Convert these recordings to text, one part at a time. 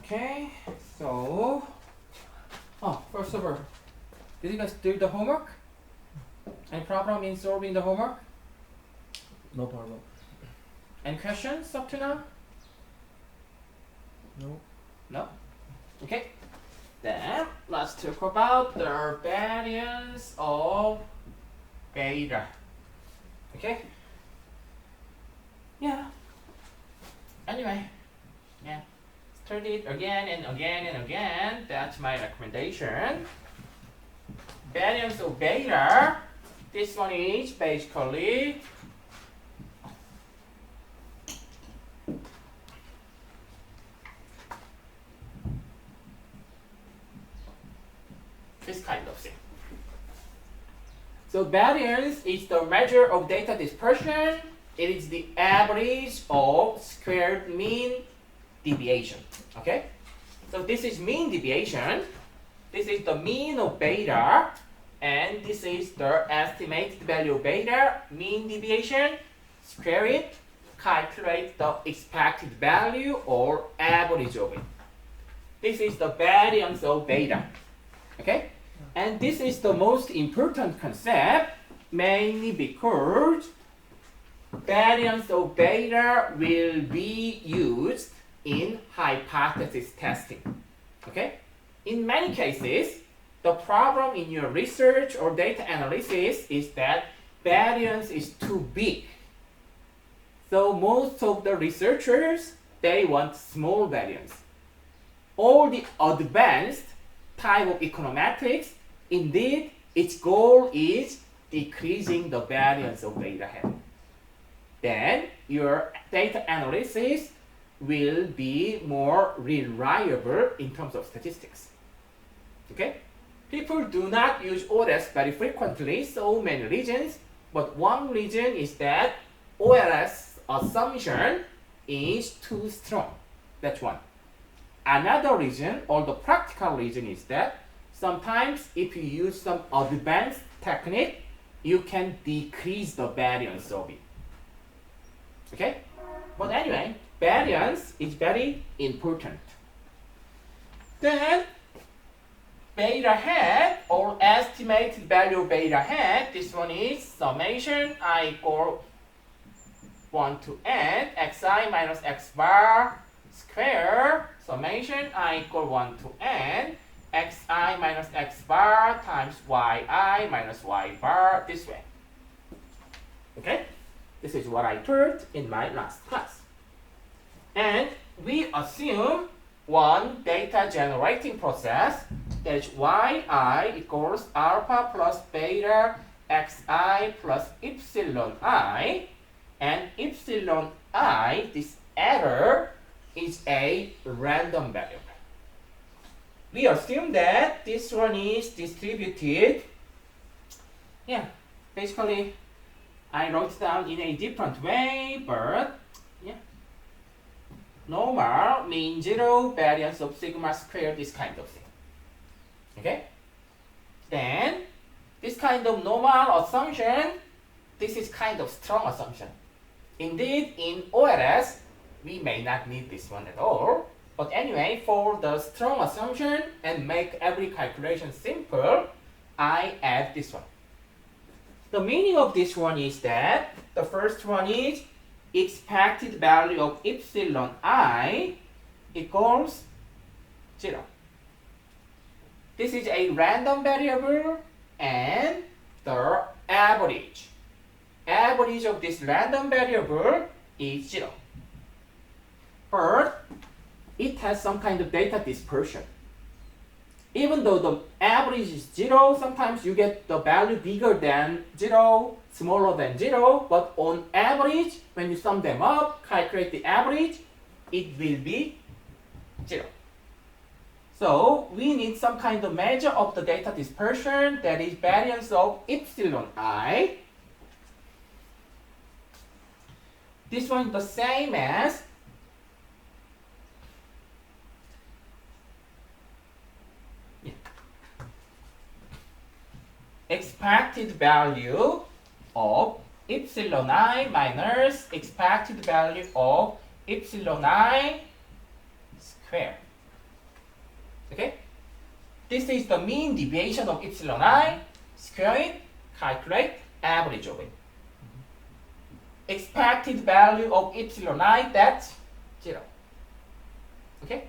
Okay, so, first of all, did you guys do the homework? Any problem in solving the homework? No problem. Any questions up to now? No. No? Okay. Then, let's talk about the variance of beta. Okay? Yeah. Anyway, yeah. Study it again and again and again. That's my recommendation. Variance of beta. This one is basically this kind of thing. So variance is the measure of data dispersion. It is the average of squared mean deviation. Okay? So this is mean deviation. This is the mean of beta. And this is the estimated value of beta, mean deviation. Square it, calculate the expected value or average of it. This is the variance of beta. Okay? And this is the most important concept, mainly because variance of beta will be used in hypothesis testing. Okay? In many cases, the problem in your research or data analysis is that variance is too big. So most of the researchers, they want small variance. All the advanced type of econometrics, indeed, its goal is decreasing the variance of beta head. Then your data analysis will be more reliable in terms of statistics. Okay? People do not use OLS very frequently, so many reasons, but one reason is that OLS assumption is too strong. That's one. Another reason, or the practical reason, is that sometimes if you use some advanced technique, you can decrease the variance of it. Okay? But anyway, variance is very important. Then, beta hat or estimated value of beta hat, this one is summation I equal 1 to n xi minus x bar square summation I equal 1 to n xi minus x bar times yi minus y bar this way. Okay? This is what I taught in my last class. And we assume one data generating process that is yi equals alpha plus beta xi plus epsilon I, and epsilon I, this error, is a random variable. We assume that this one is distributed. Yeah, basically I wrote it down in a different way, but yeah. Normal, mean zero, variance of sigma squared, this kind of thing. Okay? Then, this kind of normal assumption, this is kind of strong assumption. Indeed, in OLS, we may not need this one at all. But anyway, for the strong assumption and make every calculation simple, I add this one. The meaning of this one is that the first one is expected value of epsilon I equals 0. This is a random variable and the average of this random variable is 0. But it has some kind of data dispersion. Even though the average is 0, sometimes you get the value bigger than 0, smaller than 0, but on average, when you sum them up, calculate the average, it will be 0. So we need some kind of measure of the data dispersion, that is variance of epsilon I. This one is the same as expected value of epsilon I minus expected value of epsilon I squared. Okay? This is the mean deviation of epsilon I. Square it, calculate average of it. Expected value of epsilon I, that's 0. Okay?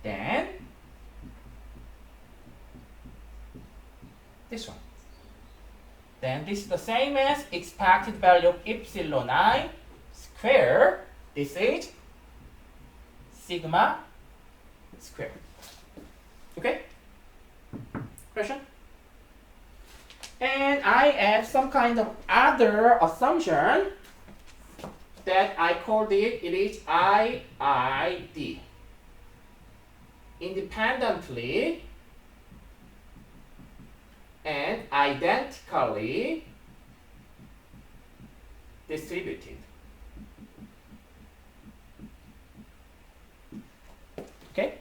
Then this one. Then this is the same as expected value of epsilon I square. This is sigma square. Okay? Question? And I have some kind of other assumption that I called it is IID. Independently and identically distributed. Okay?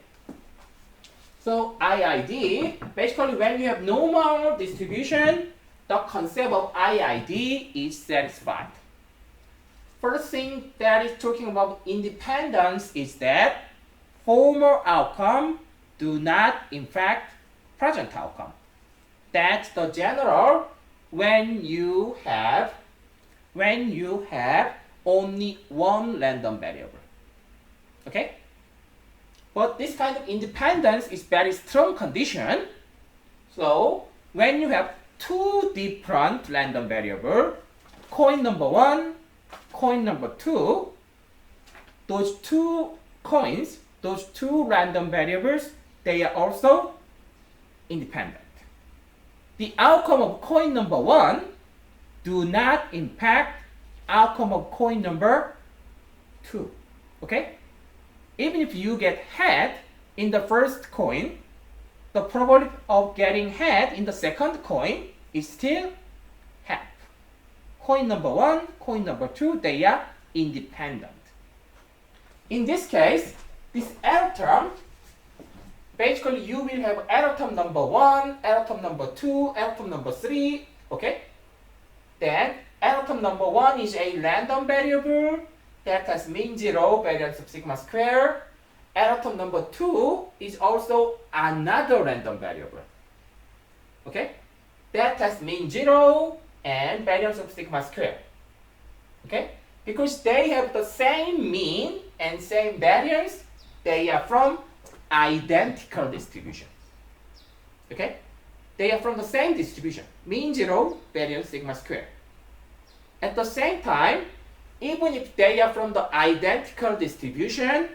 So IID, basically when you have normal distribution, the concept of IID is satisfied. First thing that is talking about independence is that former outcome do not impact present outcome. That's the general when you have only one random variable. Okay? But this kind of independence is very strong condition. So when you have two different random variables, coin number 1, coin number 2, those two coins, those two random variables, they are also independent. The outcome of coin number 1 do not impact outcome of coin number 2. Okay? Even if you get head in the first coin, the probability of getting head in the second coin is still half. Coin number 1, coin number 2, they are independent. In this case, this error term, basically you will have error term number 1, error term number 2, error term number 3, okay? Then error term number 1 is a random variable that has mean 0 variance of sigma square. Error term number 2 is also another random variable. Okay? That has mean 0 and variance of sigma square. Okay? Because they have the same mean and same variance, they are from identical distribution. Okay? They are from the same distribution. Mean 0, variance sigma square. At the same time, even if they are from the identical distribution,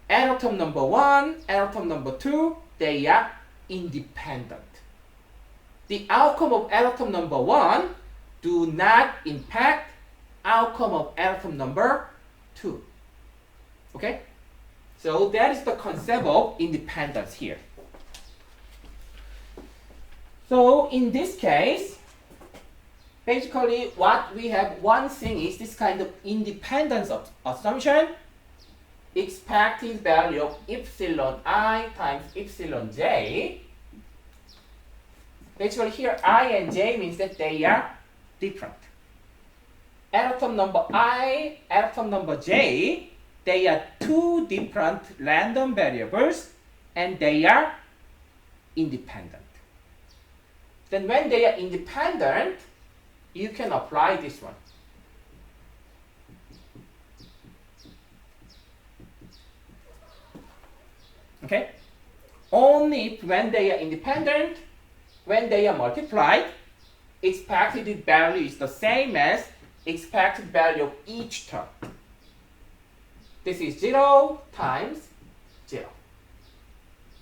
error term number 1, error term number 2, they are independent. The outcome of error term number 1 do not impact outcome of error term number 2. Okay? So that is the concept of independence here. So in this case, basically what we have, one thing is this kind of independence of assumption, expected value of epsilon I times epsilon j. Basically here I and j means that they are different. Error term number I, error term number j, they are two different random variables and they are independent. Then when they are independent, you can apply this one. Okay? Only if when they are independent, when they are multiplied, expected value is the same as expected value of each term. This is 0 times 0.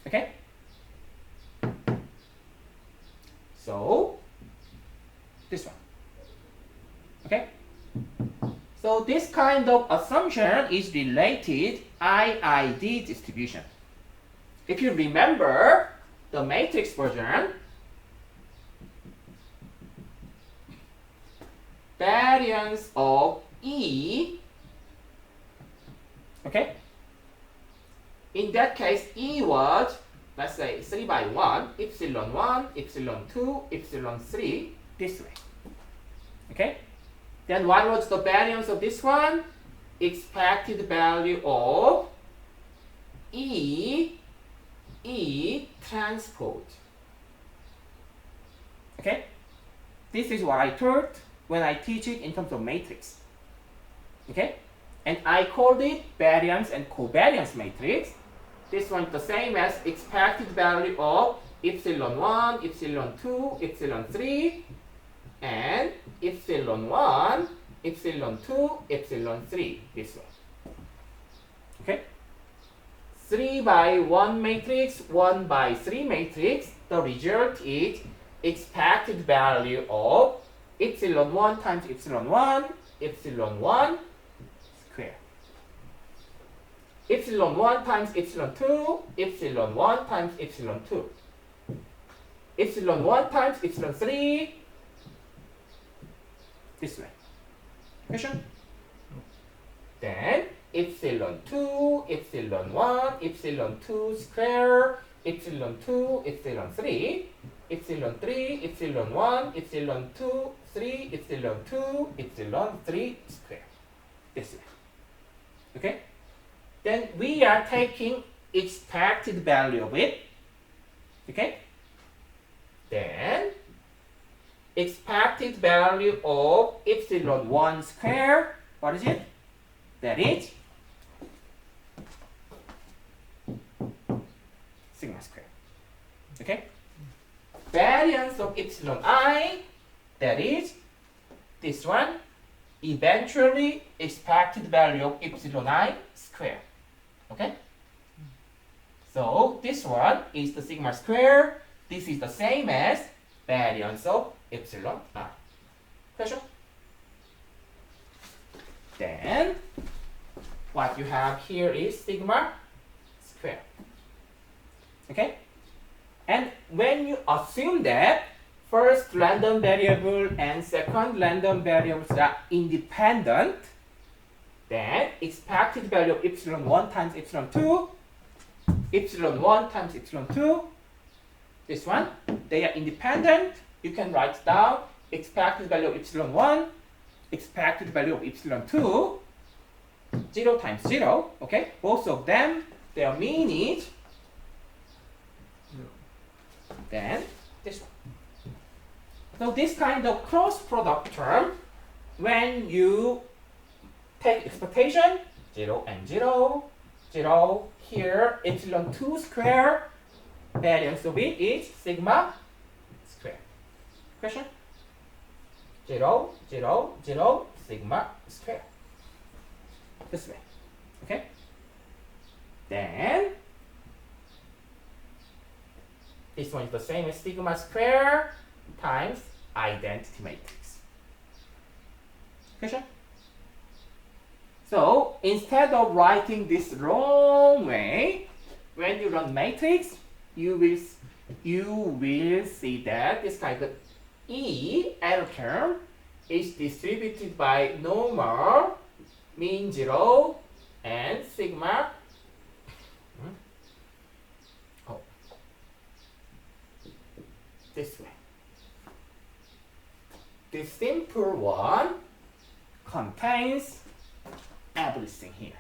Okay? So, this one. Okay? So this kind of assumption is related IID distribution. If you remember the matrix version, variance of E, okay? In that case, E was, let's say, 3 by 1, epsilon 1, epsilon 2, epsilon 3, this way. Okay? Then what was the variance of this one? Expected value of E E transpose. Okay? This is what I taught when I teach it in terms of matrix. Okay? And I called it variance and covariance matrix. This one is the same as expected value of epsilon 1, epsilon 2, epsilon 3, and epsilon 1, epsilon 2, epsilon 3. This one. Okay? 3 by 1 matrix, 1 by 3 matrix. The result is expected value of epsilon 1 times epsilon 1, epsilon 1 square. Epsilon 1 times epsilon 2, epsilon 1 times epsilon 2. Epsilon 1 times epsilon 3. This way. Question? Then epsilon 2, epsilon 1, epsilon 2 square, epsilon 2, epsilon 3, epsilon 3, epsilon 1, epsilon 2, 3, epsilon 2, epsilon 3 square. This way. Okay? Then we are taking expected value of it. Okay? Then expected value of epsilon 1 square, what is it? That is sigma square. Okay? Variance of epsilon I, that is this one, eventually expected value of epsilon I square. Okay? So this one is the sigma square. This is the same as variance of epsilon I. Question? Then what you have here is sigma square. Okay? And when you assume that first random variable and second random variables are independent, then expected value of epsilon 1 times epsilon 2, epsilon 1 times epsilon 2, this one, they are independent. You can write down expected value of epsilon 1, expected value of epsilon 2, 0 times 0, okay? Both of them, their mean is, then this one. So this kind of cross product term, when you take expectation, 0 and 0, 0, here, epsilon 2 square, variance of it is sigma square. Question? 0, 0, 0, sigma square. This way. Okay? Then, this one is the same as sigma square times identity matrix. Question? So, instead of writing this wrong way, when you run matrix, you will see that this kind of E error term is distributed by normal, mean 0, and sigma. This way. This simple one contains everything here.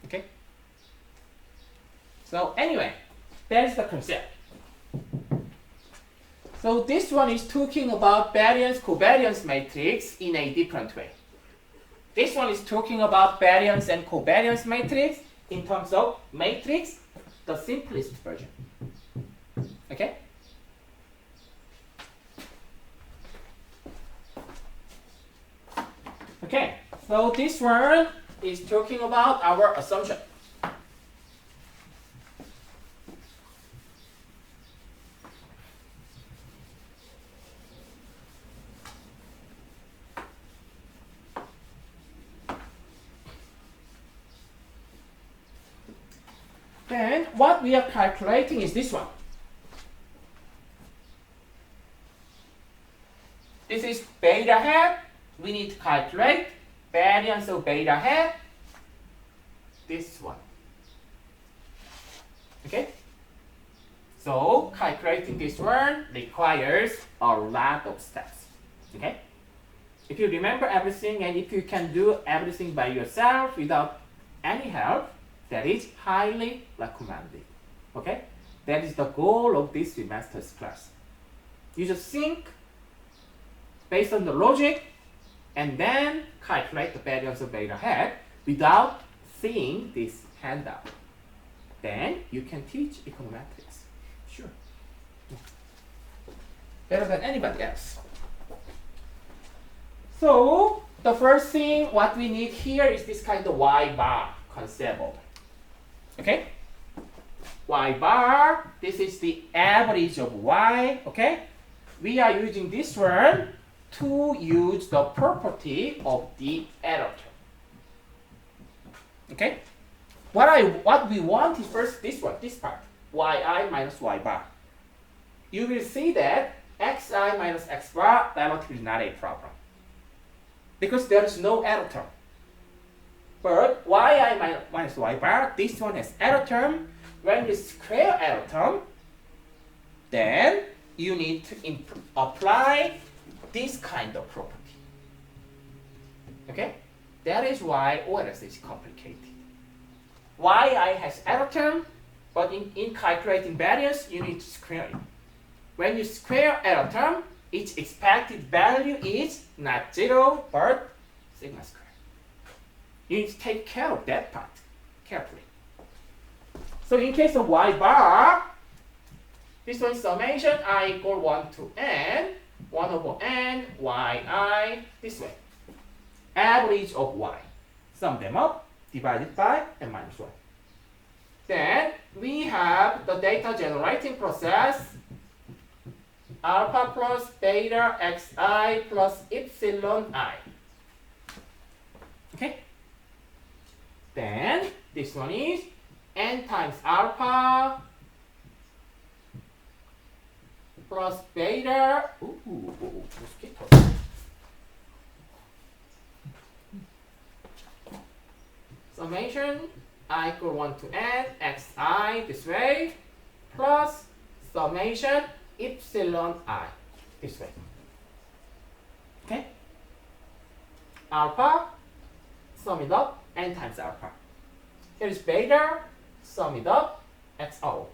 Okay? So anyway, that's the concept. So this one is talking about variance covariance matrix in a different way. This one is talking about variance and covariance matrix in terms of matrix, the simplest version. Okay? Okay, so this one is talking about our assumption. Then what we are calculating is this one. This is beta hat. We need to calculate variance of beta hat. This one. Okay? So calculating this one requires a lot of steps. Okay? If you remember everything and if you can do everything by yourself without any help, That is highly recommended. Okay? That is the goal of this semester's class. You just think based on the logic and then calculate the variance of beta hat without seeing this handout. Then you can teach econometrics. Sure. Better than anybody else. So the first thing what we need here is this kind of y bar concept. Okay? Y bar, this is the average of y, okay? We are using this one to use the property of the error term. Okay? What we want is first this one, this part, yi minus y bar. You will see that xi minus x bar relatively not a problem, because there is no error term. But yi minus y bar, this one has error term. When you square error term, then you need to apply this kind of property. Okay? That is why OLS is complicated. Yi has error term, but in calculating variance, you need to square it. When you square error term, its expected value is not 0, but sigma squared. You need to take care of that part carefully. So in case of y bar, this one summation I equal 1 to n, 1 over n, yi, this way. Average of y. Sum them up, divided by n minus 1. Then we have the data generating process, alpha plus beta xi plus epsilon I. Okay? Then this one is n times alpha plus beta. Mosquito. Summation I equal 1 to n xi this way plus summation epsilon I this way. Okay? Alpha, sum it up, n times alpha. Here is beta, sum it up, xo.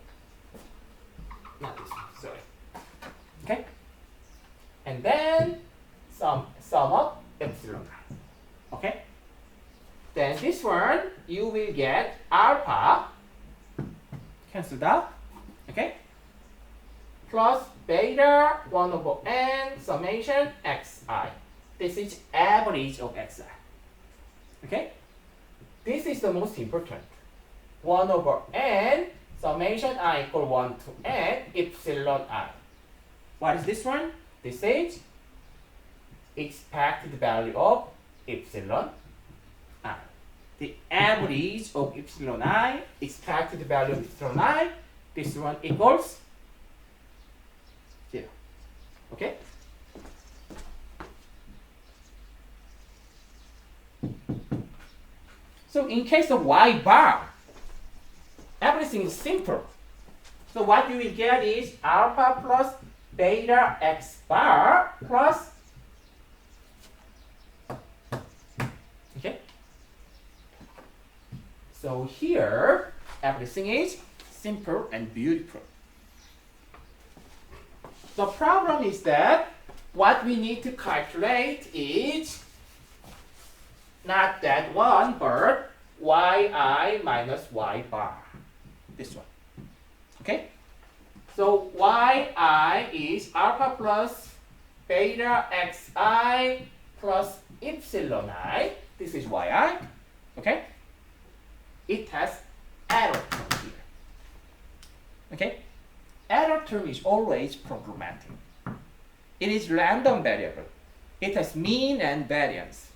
Not this one, sorry. Okay? And then sum up epsilon I. Okay? Then this one, you will get alpha, cancelled out, okay? Plus beta 1 over n summation xi. This is average of xi. Okay? This is the most important. 1 over n summation I equal 1 to n epsilon I. What is this one? This is expected value of epsilon I. The average of epsilon I, expected value of epsilon I, this one equals 0. Okay? So in case of y bar, everything is simple. So what you will get is alpha plus beta x bar plus, okay? So here, everything is simple and beautiful. The problem is that what we need to calculate is not that one, but yi minus y bar. This one. Okay? So yi is alpha plus beta xi plus epsilon I. This is yi. Okay? It has error term here. Okay? Error term is always problematic. It is random variable. It has mean and variance.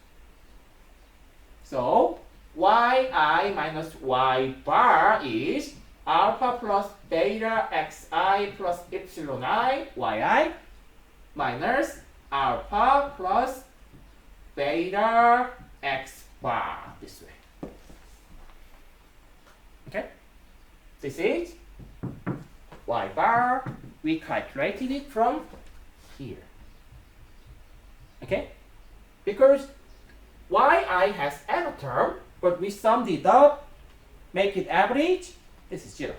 So yi minus y bar is alpha plus beta xi plus epsilon I yi minus alpha plus beta x bar this way. Okay? This is y bar. We calculated it from here. Okay? Because yi has error term, but we summed it up make it average, this is 0.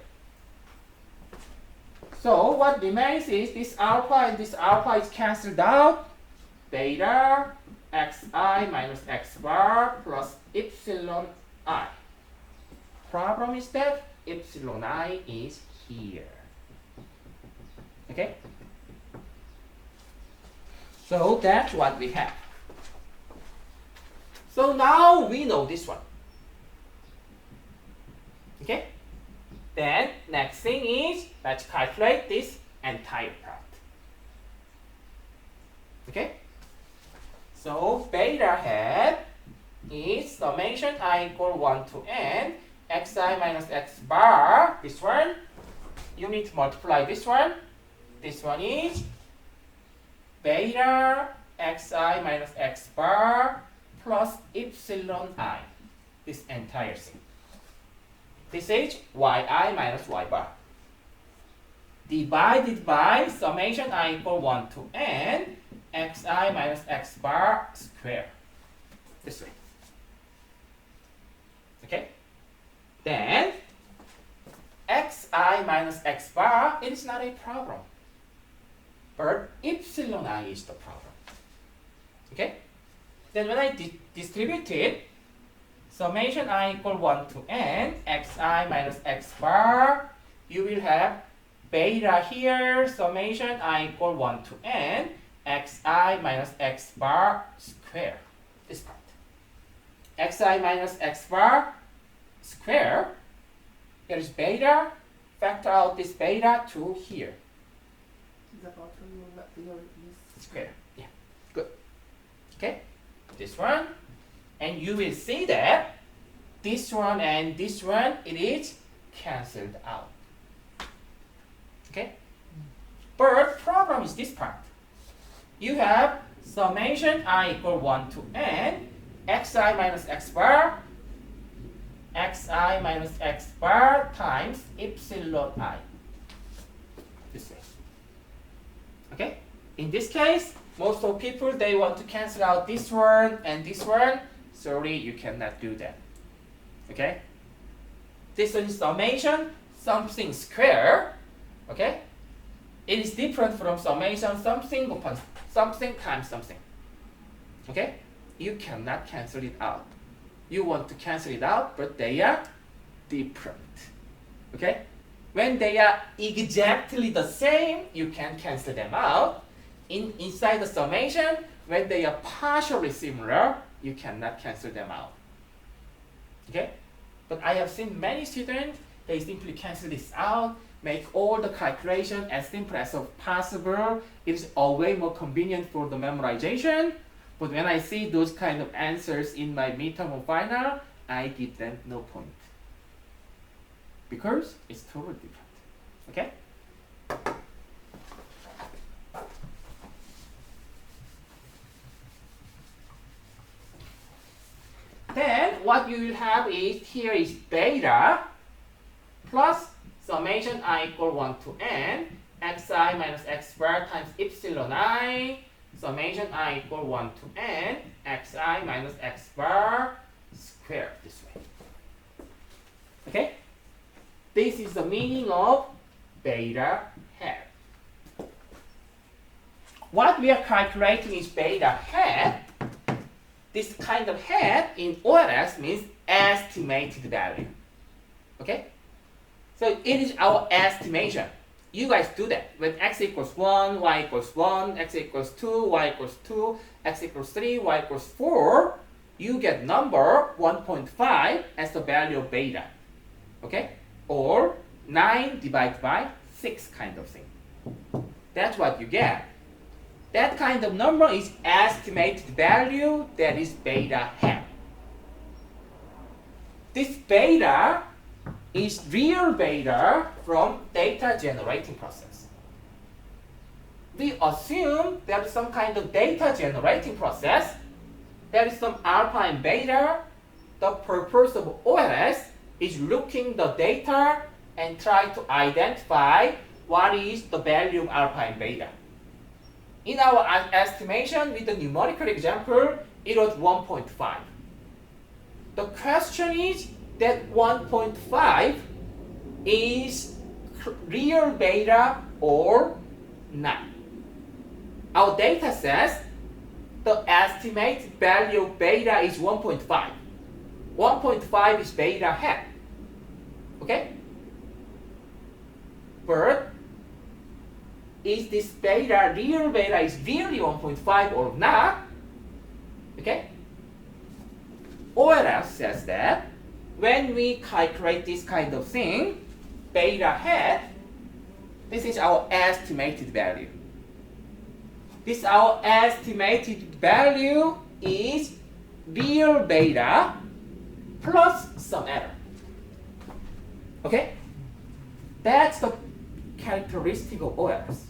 So what remains is this alpha and this alpha is cancelled out. Beta xi minus x bar plus epsilon I. Problem is that epsilon I is here. Okay? So that's what we have. So now we know this one. Okay? Then next thing is let's calculate this entire part. Okay? So beta hat is summation I equal 1 to n xi minus x bar. This one you need to multiply this one. This one is beta xi minus x bar plus epsilon I. This entire thing. This is yi minus y bar divided by summation I equal 1 to n xi minus x bar square. This way. Okay? Then xi minus x bar, it is not a problem. But epsilon I is the problem. Okay? Then when I distribute it, summation I equal 1 to n xi minus x bar, you will have beta here, summation I equal 1 to n xi minus x bar square. This part. Xi minus x bar square, here is beta, factor out this beta to here. The bottom here is Square. Yeah. Good. Okay? This one. And you will see that this one and this one, it is cancelled out. Okay? But problem is this part. You have summation I equal 1 to n xi minus x bar times epsilon I. This way. Okay? In this case, most of people, they want to cancel out this one and this one. Sorry, you cannot do that. Okay? This one is summation something square. Okay? It is different from summation something upon something times something. Okay? You cannot cancel it out. You want to cancel it out, but they are different. Okay? When they are exactly the same, you can cancel them out. Inside the summation, when they are partially similar, you cannot cancel them out. Okay? But I have seen many students, they simply cancel this out, make all the calculation as simple as possible. It is always more convenient for the memorization. But when I see those kind of answers in my midterm or final, I give them no point. Because it's totally different. Okay? Then what you will have is, here is beta plus summation I equal 1 to n xi minus x bar times epsilon I, summation I equal 1 to n xi minus x bar square, this way. Okay? This is the meaning of beta hat. What we are calculating is beta hat. This kind of hat in OLS means estimated value. Okay? So it is our estimation. You guys do that. When x equals 1, y equals 1, x equals 2, y equals 2, x equals 3, y equals 4, you get number 1.5 as the value of beta. Okay? Or 9 divided by 6 kind of thing. That's what you get. That kind of number is estimated value, that is beta hat. This beta is real beta from data generating process. We assume there is some kind of data generating process. There is some alpha and beta. The purpose of OLS is looking the data and try to identify what is the value of alpha and beta. In our estimation with the numerical example, it was 1.5. The question is that 1.5 is real beta or not. Our data says the estimated value of beta is 1.5. 1.5 is beta hat. Okay? But is this beta, real beta is really 1.5 or not? Okay? OLS says that when we calculate this kind of thing, beta hat, this is our estimated value. This our estimated value is real beta plus some error. Okay? That's the characteristic of OLS.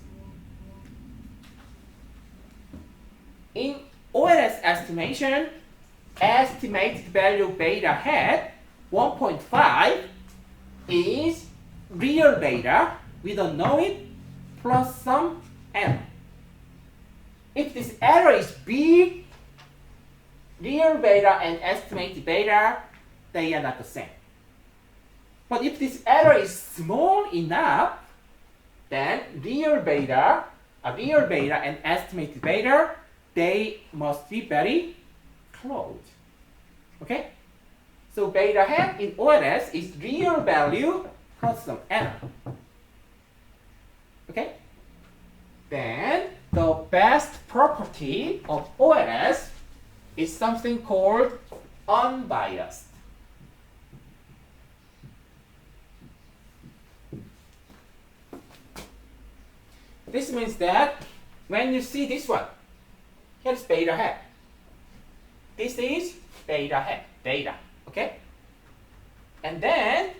In OLS estimation, estimated value of beta hat 1.5 is real beta, we don't know it, plus some error. If this error is big, real beta and estimated beta, they are not the same. But if this error is small enough, then real beta and estimated beta, they must be very close. Okay? So beta hat in OLS is real value plus some error. Okay? Then the best property of OLS is something called unbiased. This means that when you see this one, here's beta hat. This is beta hat, data, okay? And then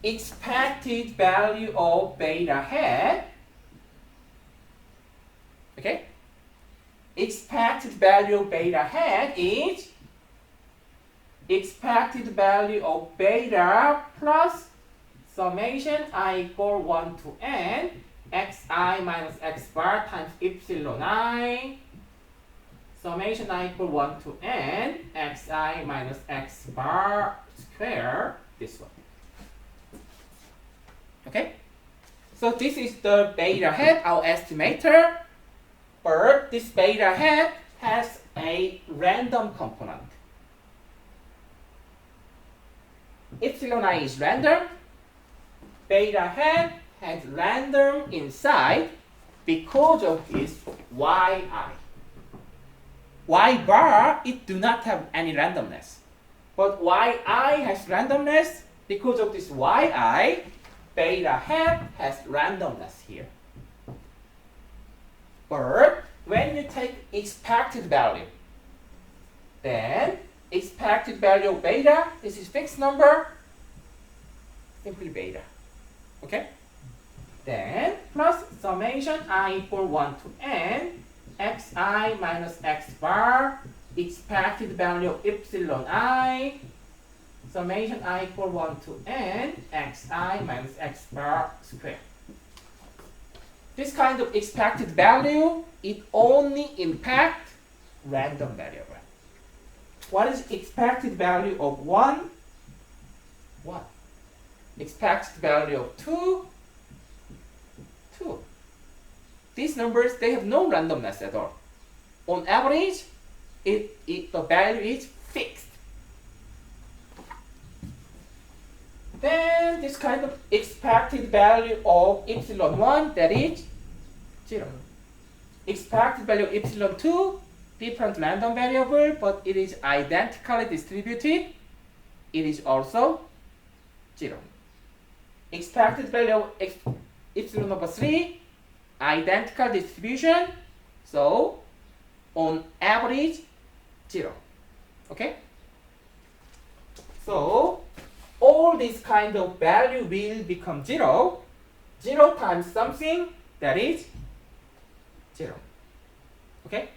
expected value of beta hat, okay? Expected value of beta hat is expected value of beta plus summation I equal 1 to n xi minus x bar times epsilon I summation I equal 1 to n xi minus x bar square, this one. Okay? So this is the beta hat, our estimator, but this beta hat has a random component. Epsilon I is random, beta hat has random inside because of this yi. Y bar, it do not have any randomness. But yi has randomness because of this yi, beta hat has randomness here. But when you take expected value, then expected value of beta, this is fixed number, simply beta. Okay? Then plus summation I equal 1 to n xi minus x bar expected value of epsilon I summation I equal 1 to n xi minus x bar square. This kind of expected value, it only impacts random variable. What is expected value of 1? 1. Expected value of 2? 2. These numbers, they have no randomness at all. On average, the value is fixed. Then this kind of expected value of epsilon 1, that is 0. Expected value of epsilon 2, different random variable, but it is identically distributed. It is also 0. Expected value of epsilon over 3, identical distribution, so on average 0. Okay? So all these kind of value will become 0. 0 times something, that is 0. Okay?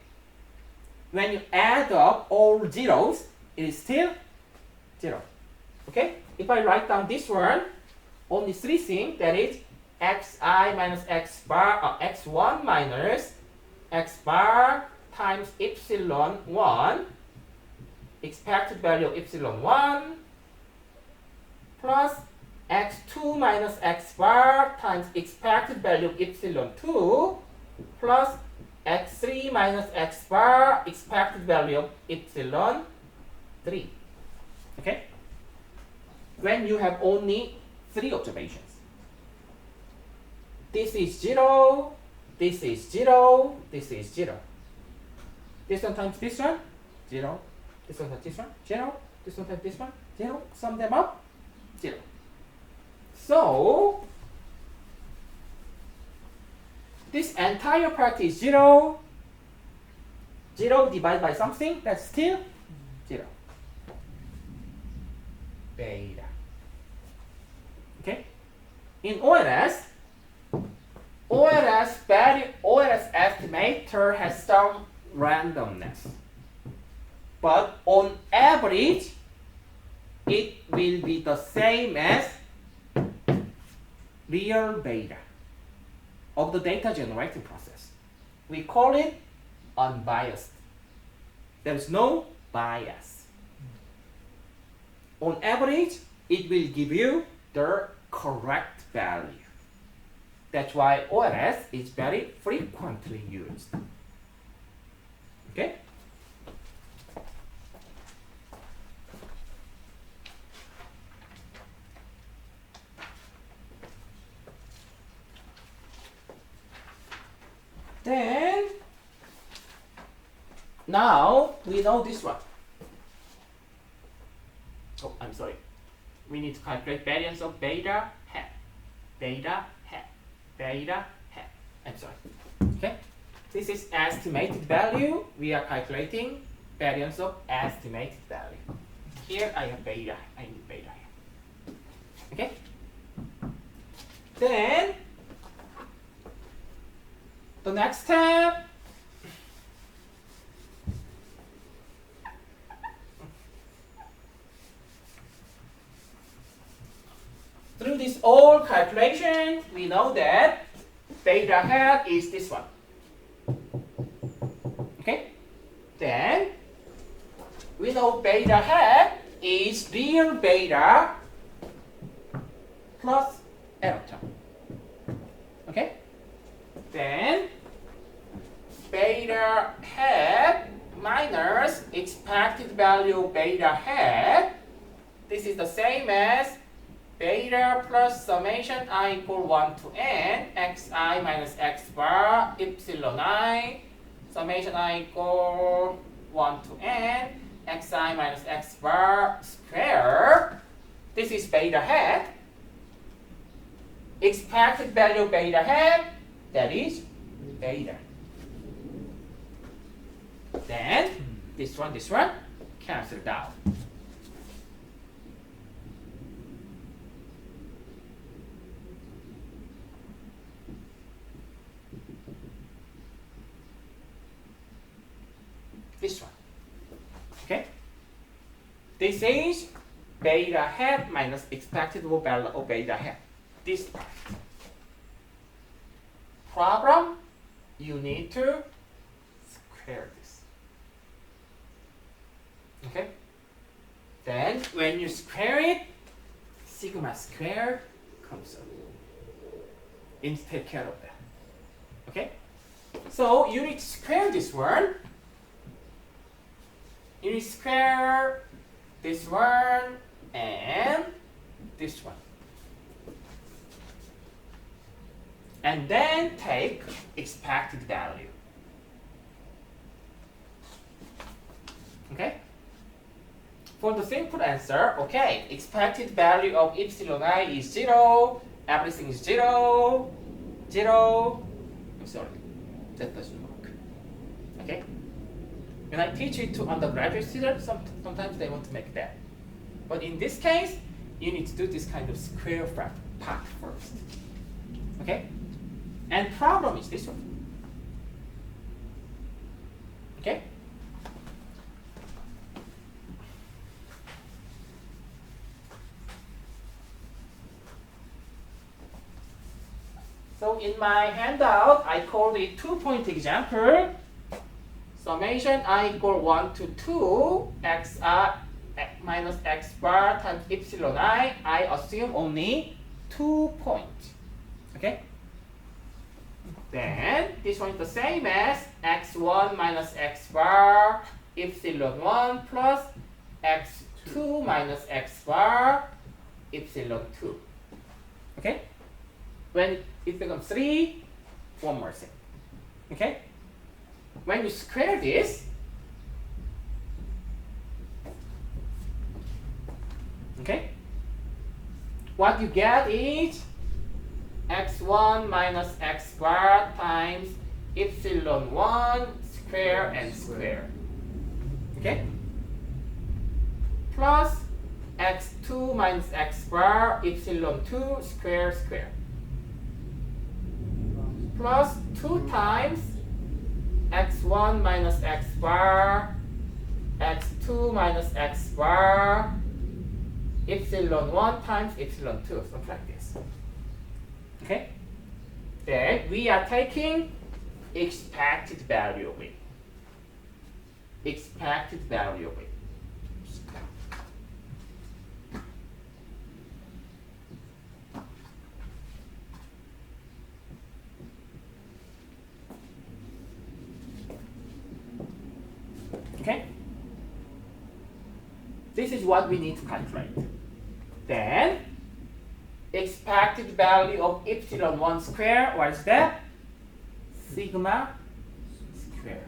When you add up all zeros, it is still 0. Okay? If I write down this one, only 3 things, that is xi minus x bar, x1 minus x bar times epsilon 1, expected value of epsilon 1, plus x2 minus x bar times expected value of epsilon 2 plus x3 minus x bar expected value of epsilon 3. Okay? When you have only 3 observations. This is 0, this is 0, this is 0. This one times this one, 0. This one times this one, 0. This one times this one, 0. Sum them up, 0. So, this entire part is 0. 0 divided by something, that's still 0. Beta. Okay? In OLS estimator has some randomness. But on average, it will be the same as real beta of the data generating process. We call it unbiased. There is no bias. On average, it will give you the correct value. That's why OLS is very frequently used. Okay? Then, now we know this one. Oh, I'm sorry. We need to calculate variance of beta hat. Beta hat. Beta hat. I'm sorry. Okay? This is estimated value. We are calculating variance of estimated value. Here I have beta. I need beta here. Okay? Then, the next step, through this all calculation, we know that beta hat is this one. Okay? Then, we know beta hat is real beta plus error term. Okay? Then, beta hat minus expected value beta hat. This is the same as beta plus summation I equal 1 to n xi minus x bar epsilon I summation I equal 1 to n xi minus x bar square. This is beta hat. Expected value beta hat, that is beta. Then this one cancelled out. This one. Okay? This is beta hat minus expected value of beta hat. This part. Problem, you need to square this. Okay? Then when you square it, sigma squared comes up. You need to take care of that. Okay? So you need to square this one. You need to square this one and this one. And then take expected value. Okay? For the simple answer, okay, expected value of epsilon I is 0, everything is 0, 0. I'm sorry, that doesn't work. Okay? When I teach it to undergraduate students, sometimes they want to make that. But in this case, you need to do this kind of square part first. Okay? And problem is this one. Okay? So in my handout, I called it 2-point example. Summation I equal 1 to 2 xi minus x bar times epsilon I assume only 2 points. Okay? Then this one is the same as x1 minus x bar epsilon 1 plus x2 minus x bar epsilon 2. Okay? When it becomes 3, one more thing. Okay? When you square this, okay, what you get is x1 minus x bar times epsilon 1 square and square. Okay? Plus x2 minus x bar epsilon 2 square square. Plus 2 times x1 minus x bar x2 minus x bar epsilon 1 times epsilon 2, something like this. Okay? Then we are taking expected value of it. Expected value of it. Okay? This is what we need to calculate. Then, expected value of epsilon 1 square, what is that? Sigma square.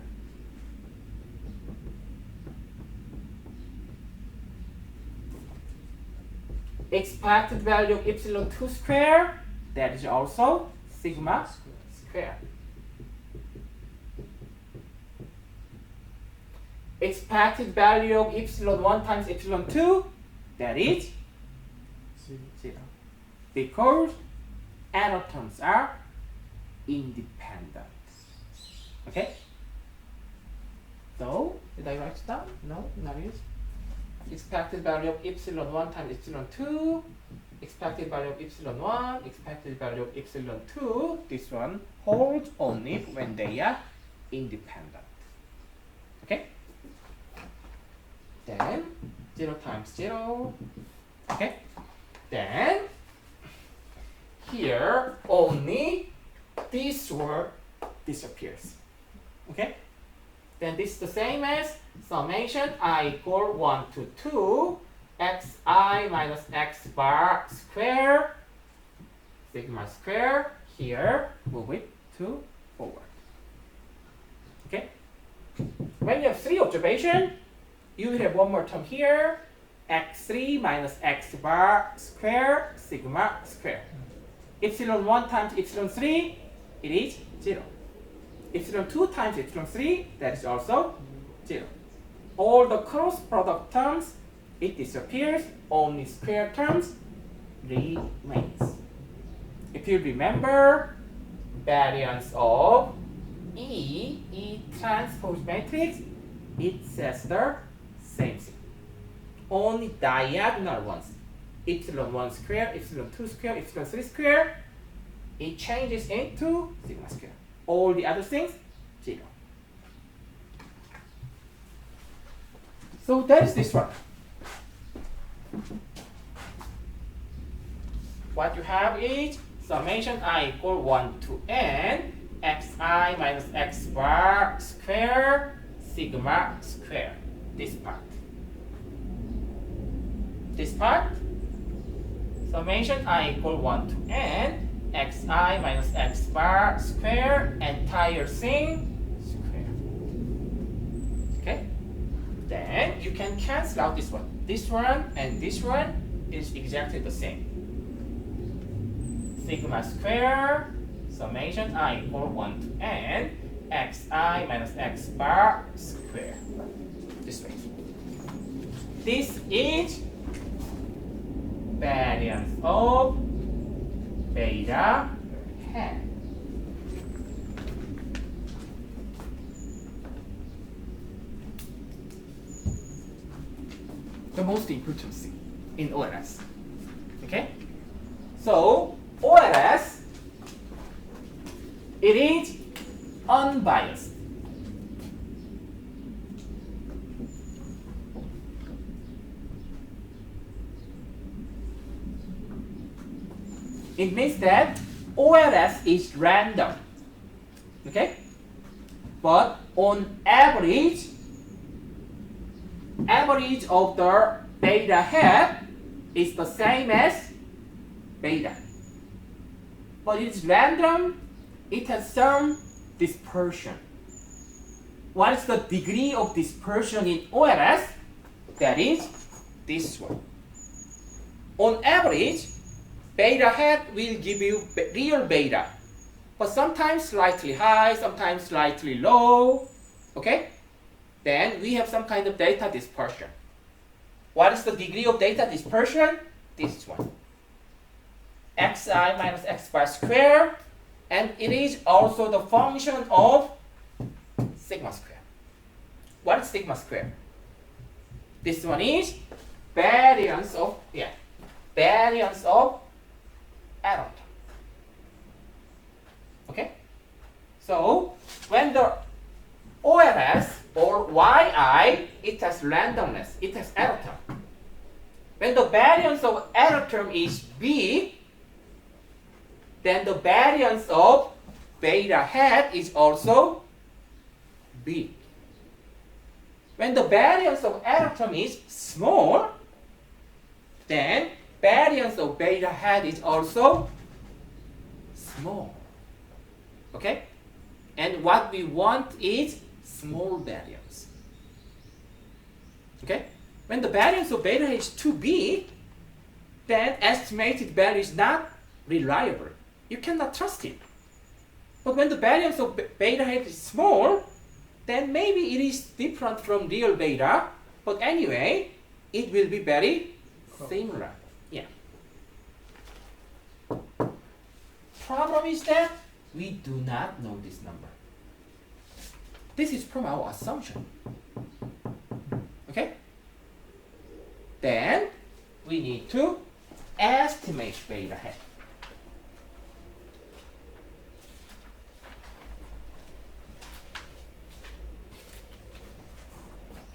Expected value of epsilon 2 square, that is also sigma square. Expected value of epsilon 1 times epsilon 2, that is 0. Because error terms are independent. Okay? So, did I write it down? No, not it. Expected value of epsilon 1 times epsilon 2, expected value of epsilon 1, expected value of epsilon 2, this one holds only when they are independent. Okay? Then 0 times 0. Okay? Then here only this word disappears. Okay? Then this is the same as summation I equal 1 to 2 xi minus x bar square sigma square. Here move it to forward. Okay? When you have 3 observations, you will have one more term here, x3 minus x bar square sigma square. Epsilon 1 times epsilon 3, it is 0. Epsilon 2 times epsilon 3, that is also 0. All the cross product terms, it disappears, only square terms remains. If you remember, variance of E transpose matrix, it says the same thing. Only diagonal ones, epsilon 1 square, epsilon 2 square, epsilon 3 square, it changes into sigma square. All the other things, 0. So that is this one. What you have is summation I equal 1 to n xi minus x bar square sigma square. This part. This part, summation I equal 1 to n xi minus x bar square entire thing square. Okay? Then you can cancel out this one. This one and this one is exactly the same. Sigma square summation I equal 1 to n xi minus x bar square. This way. This is variance of beta hat. The most important thing in OLS. Okay? So, OLS, it is unbiased. It means that OLS is random. Okay? But on average of the beta hat is the same as beta. But it's random, it has some dispersion. What is the degree of dispersion in OLS? That is this one. On average, beta hat will give you real beta, but sometimes slightly high, sometimes slightly low. Okay? Then we have some kind of data dispersion. What is the degree of data dispersion? This one. Xi minus x bar square, and it is also the function of sigma square. What is sigma square? This one is variance of error term. Okay? So when the OLS or Yi, it has randomness, it has error term. When the variance of error term is big, then the variance of beta hat is also big. When the variance of error term is small, then variance of beta hat is also small. Okay? And what we want is small variance. Okay? When the variance of beta is too big, then estimated value is not reliable. You cannot trust it. But when the variance of beta hat is small, then maybe it is different from real beta, but anyway, it will be very similar. Yeah. Problem is that we do not know this number. This is from our assumption. Okay? Then we need to estimate beta hat.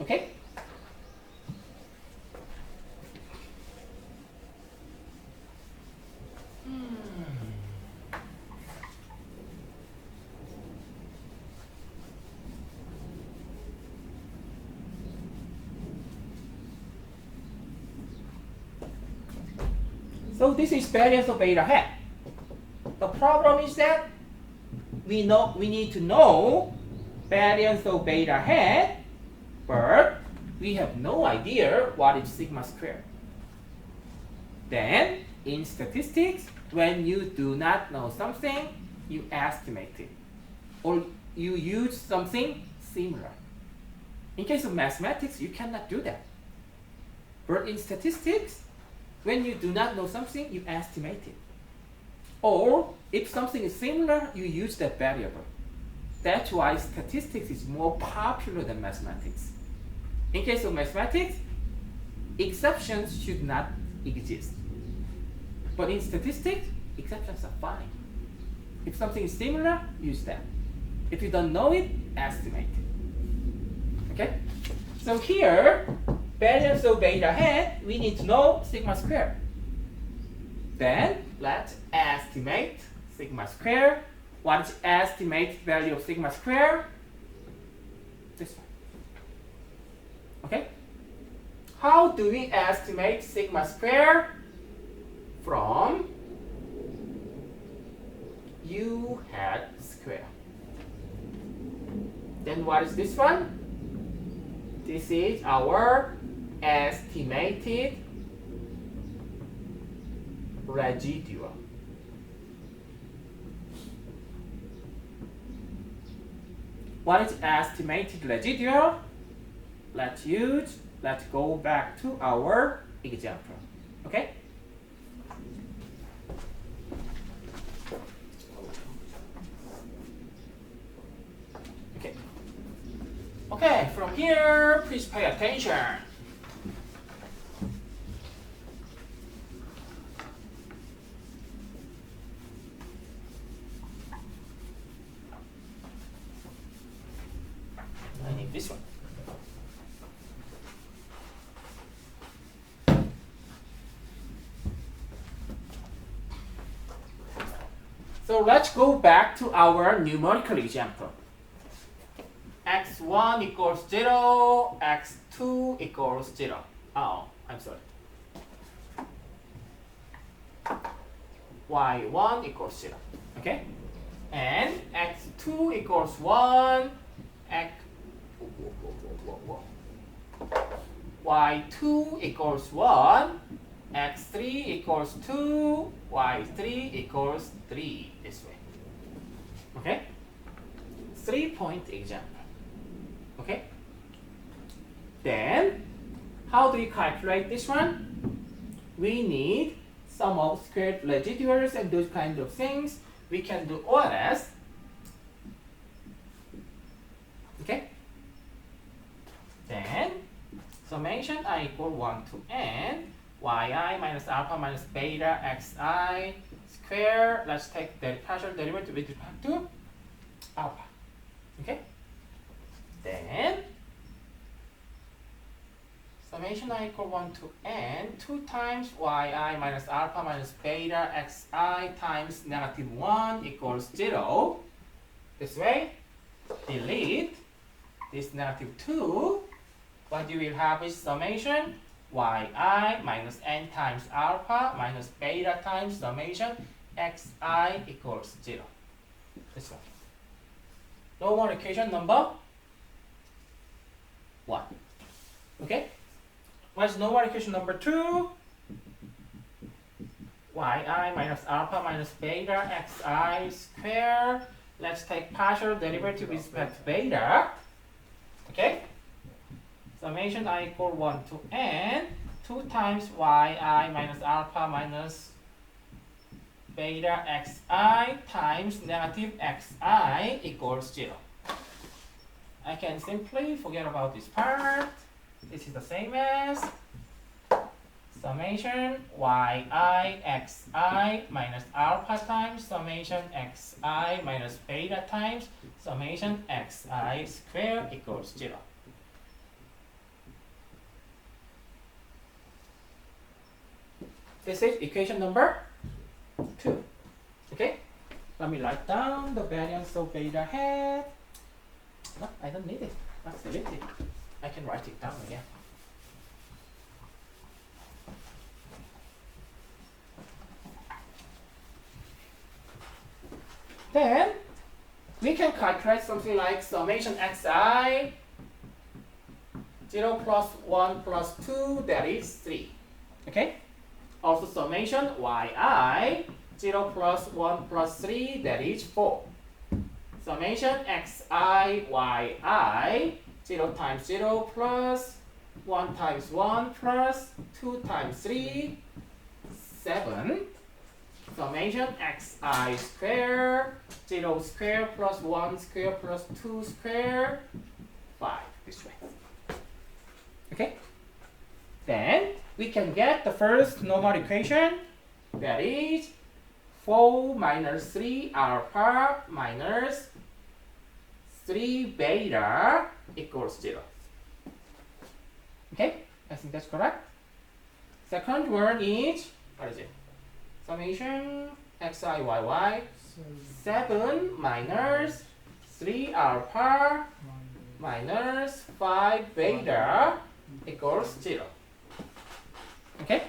Okay? So this is variance of beta hat. The problem is that we need to know variance of beta hat, but we have no idea what is sigma squared. Then in statistics, when you do not know something, you estimate it, or you use something similar. In case of mathematics, you cannot do that. But in statistics, when you do not know something, you estimate it. Or if something is similar, you use that variable. That's why statistics is more popular than mathematics. In case of mathematics, exceptions should not exist. But in statistics, exceptions are fine. If something is similar, use that. If you don't know it, estimate it. Okay? So here, variance of beta hat, we need to know sigma squared. Then let's estimate sigma squared. What is estimated value of sigma squared? This one. Okay? How do we estimate sigma squared? From u hat square. Then what is this one? This is our estimated residual. What is estimated residual? Let's go back to our example. Okay? Okay, from here, please pay attention. I need this one. So let's go back to our numerical example. x1 equals 0, x2 equals 0. Oh, I'm sorry. y1 equals 0. Okay? And x2 equals 1, y2 equals 1, x3 equals 2, y3 equals 3. This way. Okay? 3-point example. Okay? Then, how do we calculate this one? We need sum of squared residuals and those kind of things. We can do OLS. Okay? Then, summation I equal 1 to n, yi minus alpha minus beta xi square. Let's take the partial derivative with respect to alpha. Okay? Then, summation I equal 1 to n, 2 times yi minus alpha minus beta xi times negative 1 equals 0. This way, delete this negative 2. What you will have is summation yi minus n times alpha minus beta times summation xi equals 0. This one. No more equation number 1. Okay? What's no more equation number 2? yi minus alpha minus beta xi square. Let's take partial derivative with respect to beta. Okay? Summation I equal 1 to n, 2 times yi minus alpha minus beta xi times negative xi equals 0. I can simply forget about this part. This is the same as summation yi xi minus alpha times summation xi minus beta times summation xi square equals 0. This is equation number 2. Okay? Let me write down the variance of beta hat. No, I don't need it. Let's delete it. I can write it down again. Then we can calculate something like summation xi 0 plus 1 plus 2, that is 3. Okay? Also summation yi 0 plus 1 plus 3, that is 4. Summation xi yi 0 times 0 plus 1 times 1 plus 2 times 3, 7. Summation xi square 0 square plus 1 square plus 2 square 5. This way. Okay? Then we can get the first normal equation, that is 4 minus 3 alpha minus 3 beta equals 0. Okay? I think that's correct. Second one is, what is it? Summation xi 7 minus 3 alpha minus 5 beta equals 0. Okay?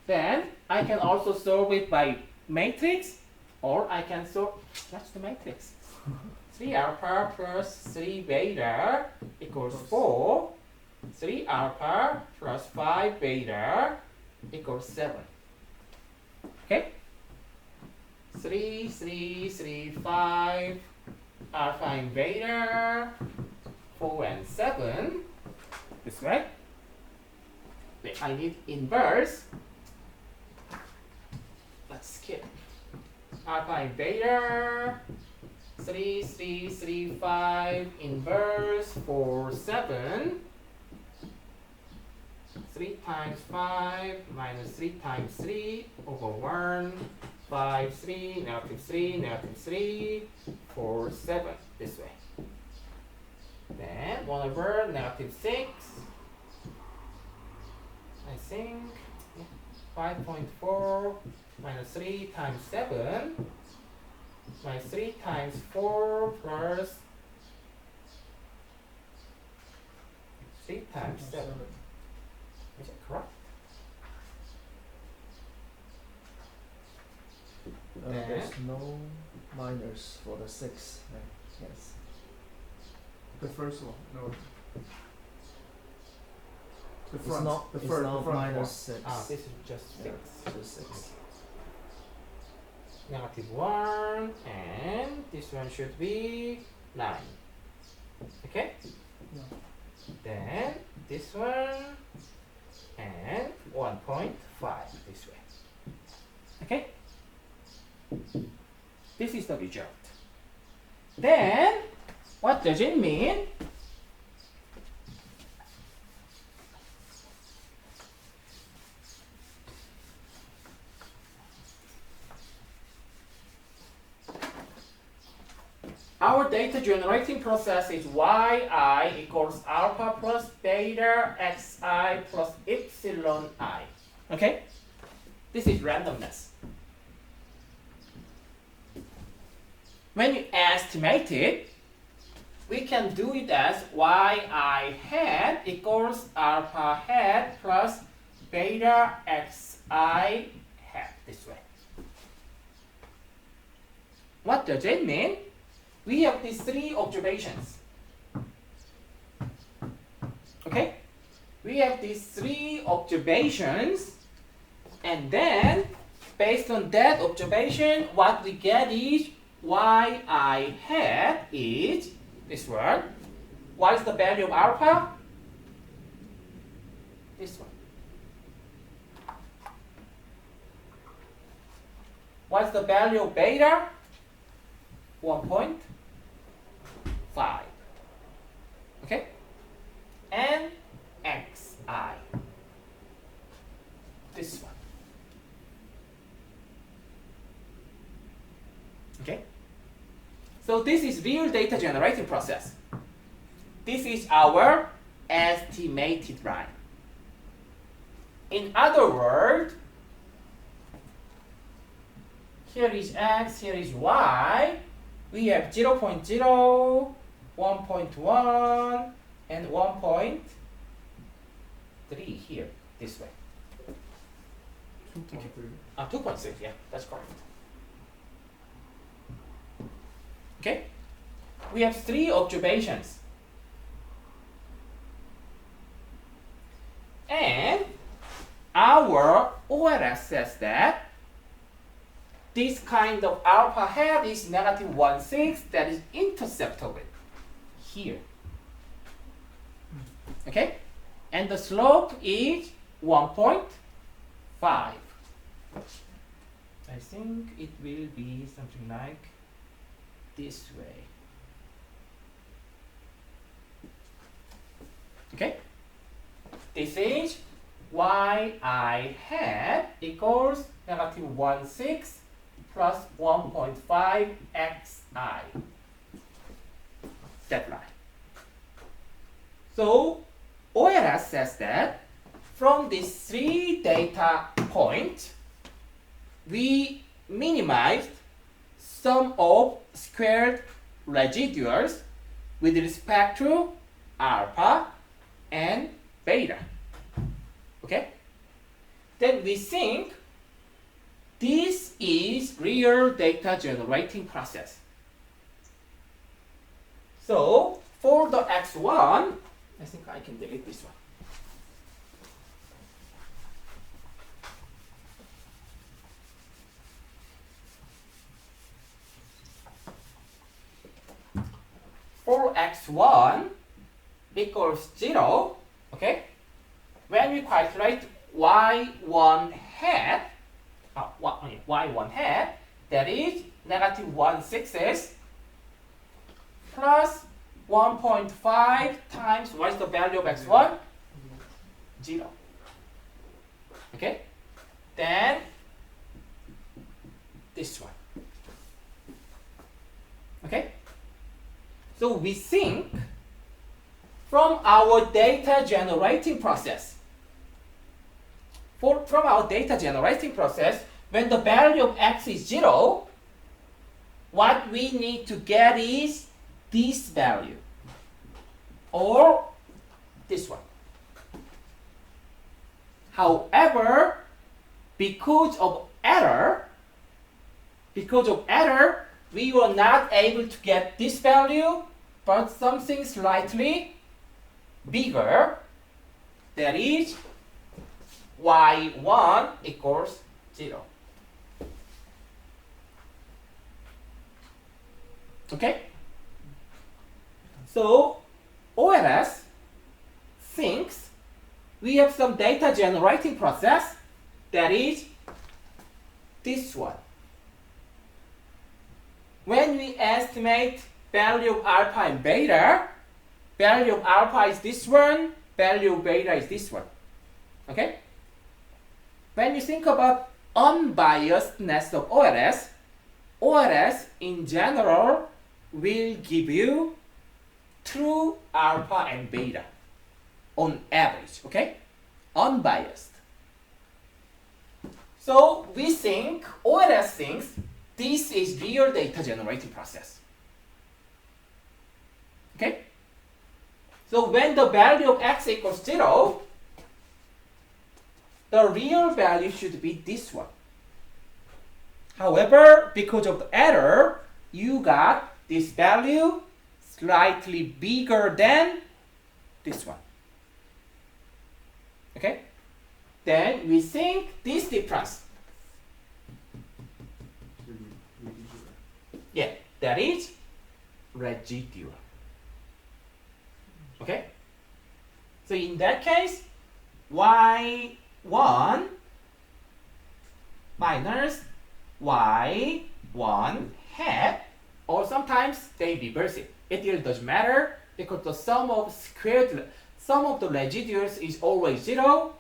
Then I can also solve it by matrix, or I can solve, that's the matrix. 3 alpha plus 3 beta equals 4. 3 alpha plus 5 beta equals 7. Okay? 3, 3, 3, 5, alpha and beta, 4 and 7. This way. Wait, I need inverse. Let's skip. Alpha and beta, 3, 3, 3, 5, inverse, 4, 7. 3 times 5 minus 3 times 3 over 1, 5, 3, negative 3, negative 3, 4, 7. This way. Then 1 over negative 6. I think 5.4 minus 3 times 7 minus 3 times 4 plus 3 times 7. Is it correct? There's no minus for the 6, right? Yes. The first one, no. The It's front, not, the it's front, not the front minus one. 6. This is just 6. Yeah, just 6. Negative 1, and this one should be 9. Okay? Yeah. Then this one and 1.5 this way. Okay? This is the result. Then what does it mean? Our data generating process is yi equals alpha plus beta xi plus epsilon I. Okay? This is randomness. When you estimate it, we can do it as yi hat equals alpha hat plus beta xi hat this way. What does it mean? We have these 3 observations. Okay? We have these 3 observations, and then based on that observation, what we get is yi hat is this one. What is the value of alpha? This one. What's the value of beta? 1.5. Okay? And xi. This one. Okay? So this is real data generating process. This is our estimated line. In other words, here is x, here is y. We have 0.0, 1.1, and 1.3 here, this way. 2.3. 2.6, yeah, that's correct. Okay? We have 3 observations. And our OLS says that this kind of alpha hat is negative 1.6 that is intercepted here. Okay? And the slope is 1.5. I think it will be something like this way. Okay? This is yi hat equals negative 1.6 plus 1.5 xi. That line. So OLS says that from these 3 data points, we minimized sum of squared residuals with respect to alpha and beta. Okay? Then we think this is real data generating process. So for the x1, I think I can delete this one. For x1 equals 0, okay? When we calculate y1 hat, y1 hat, that is negative 1/6 plus 1.5 times, what is the value of x1? 0. Okay? Then this one. Okay? So we think from our data generating process, from our data generating process, when the value of x is 0, what we need to get is this value or this one. However, because of error, we were not able to get this value, but something slightly bigger, that is y1 equals 0. Okay? So OLS thinks we have some data generating process, that is this one. When we estimate value of alpha and beta, value of alpha is this one, value of beta is this one. Okay? When you think about unbiasedness of OLS in general will give you true alpha and beta on average, okay? Unbiased. So we think, OLS thinks, this is real data generating process. Okay? So when the value of x equals 0, the real value should be this one. However, because of the error, you got this value slightly bigger than this one. Okay? Then we think this difference, yeah, that is residual. Okay? So in that case, y1 minus y1 half, or sometimes they reverse it. It really doesn't matter because the sum of the residuals is always 0.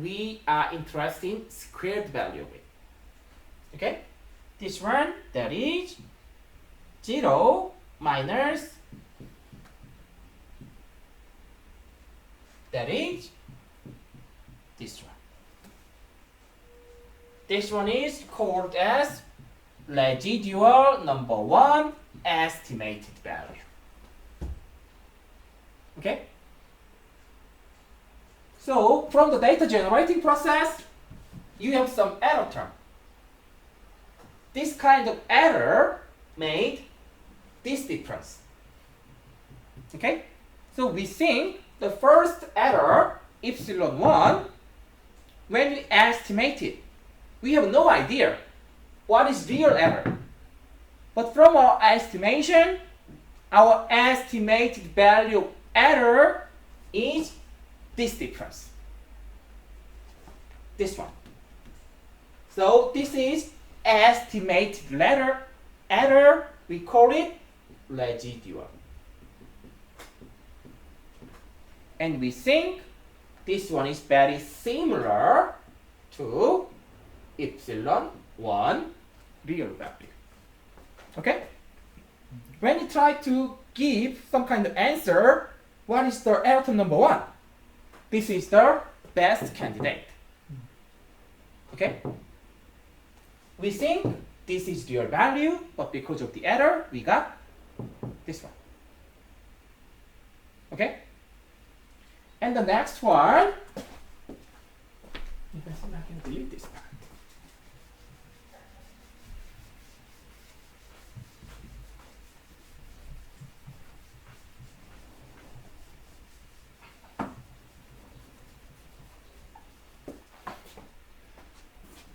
We are interested in squared value of it. Okay? This one, that is 0 minus, that is this one. This one is called as residual number 1 estimated value. Okay? So from the data generating process, you have some error term. This kind of error made this difference. Okay? So we think the first error, epsilon 1, when we estimate it, we have no idea what is real error. But from our estimation, our estimated value of error is this difference. This one. So this is estimated error. We call it residual. And we think this one is very similar to epsilon 1 real value. Okay? When you try to give some kind of answer, what is the error term number 1? This is the best candidate. Okay? We think this is real value, but because of the error, we got this one. Okay? And the next one, I can delete this part.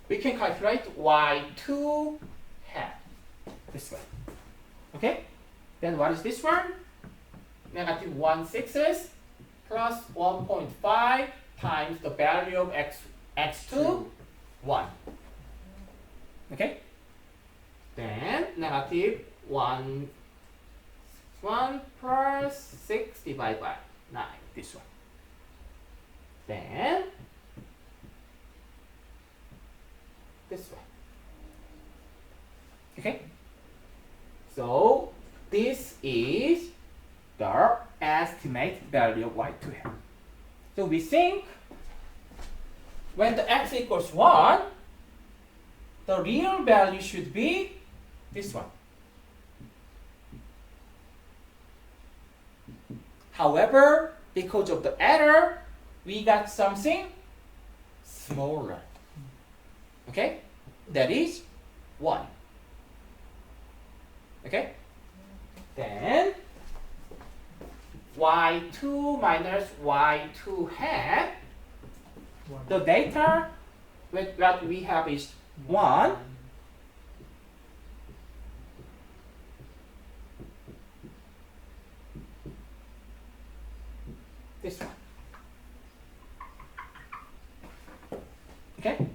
We can calculate y2 half, this one. Okay? Then what is this one? Negative 1/6 plus 1.5 times the value of x2, 1. Okay? Then negative 1 plus 6 divided by 9, this one. Then this one. Okay? So this is the estimated value of y2 half. So we think when the x equals 1, the real value should be this one. However, because of the error, we got something smaller. Okay? That is 1. Okay? Then y2 minus y2 hat, One. the data with what we have is 1. This one. Okay?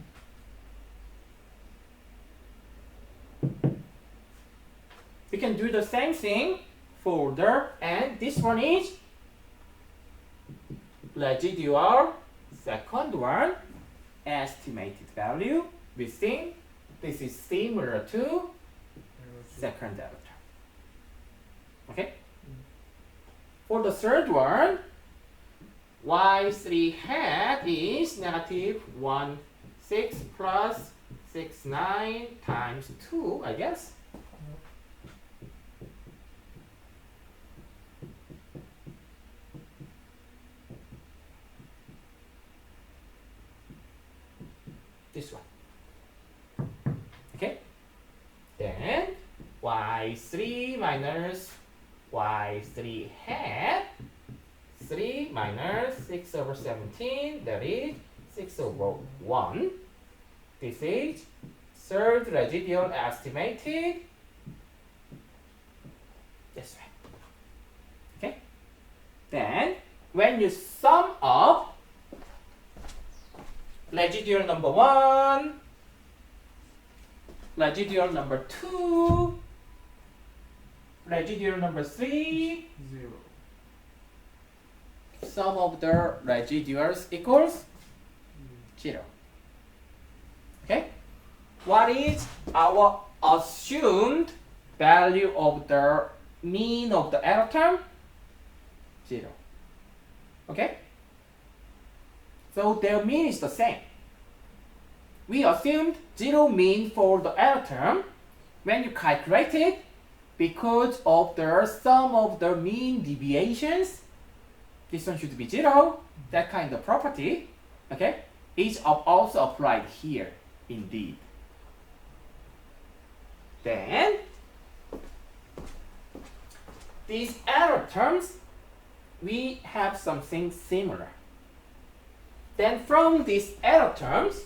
We can do the same thing for the, and this one is residual second one, estimated value. We think this is similar to second delta. Okay? For the third one, y3 hat is negative 1, 6 plus 6, 9 times 2, I guess. This one. Okay? Then y3 minus y3 hat, 3 minus 6 over 17, that is 6 over 1. This is third residual estimated this way. Okay? Then when you sum up residual number 1, residual number 2, residual number 3, 0. sum of the residuals equals 0. Okay? What is our assumed value of the mean of the error term? 0. Okay? So their mean is the same. We assumed 0 mean for the error term. When you calculate it, because of the sum of the mean deviations, this one should be 0. That kind of property, okay, is also applied here, indeed. Then, these error terms, we have something similar. Then from these error terms,